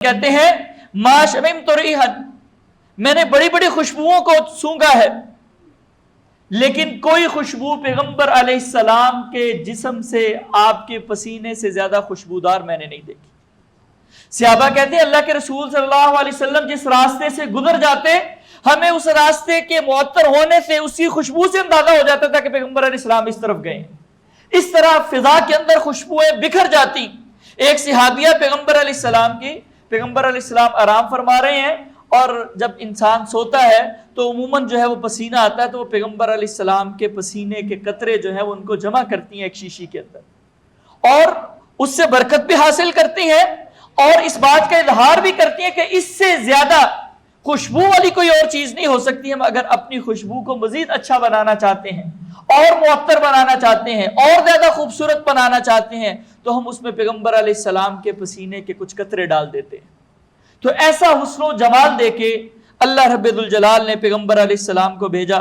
کہتے ہیں ما شممت ریحا، میں نے بڑی بڑی خوشبوؤں کو سونگا ہے، لیکن کوئی خوشبو پیغمبر علیہ السلام کے جسم سے، آپ کے پسینے سے زیادہ خوشبودار میں نے نہیں دیکھی۔ صحابہ کہتے ہیں اللہ کے رسول صلی اللہ علیہ وسلم جس راستے سے گزر جاتے، ہمیں اس راستے کے معطر ہونے سے اس کی خوشبو سے اندازہ ہو جاتا تھا کہ پیغمبر علیہ السلام اس طرف گئے۔ اس طرح فضا کے اندر خوشبوئیں بکھر جاتی۔ ایک صحابیہ پیغمبر علیہ السلام کی، پیغمبر علیہ السلام آرام فرما رہے ہیں، اور جب انسان سوتا ہے تو عموماً جو ہے وہ پسینہ آتا ہے، تو وہ پیغمبر علیہ السلام کے پسینے کے قطرے جو ہے وہ ان کو جمع کرتی ہیں ایک شیشی کے اندر، اور اس سے برکت بھی حاصل کرتی ہیں، اور اس بات کا اظہار بھی کرتی ہیں کہ اس سے زیادہ خوشبو والی کوئی اور چیز نہیں ہو سکتی۔ ہم اگر اپنی خوشبو کو مزید اچھا بنانا چاہتے ہیں، اور معطر بنانا چاہتے ہیں، اور زیادہ خوبصورت بنانا چاہتے ہیں، تو ہم اس میں پیغمبر علیہ السلام کے پسینے کے کچھ قطرے ڈال دیتے ہیں۔ تو ایسا حسن و جمال دے کے اللہ رب الجلال نے پیغمبر علیہ السلام کو بھیجا۔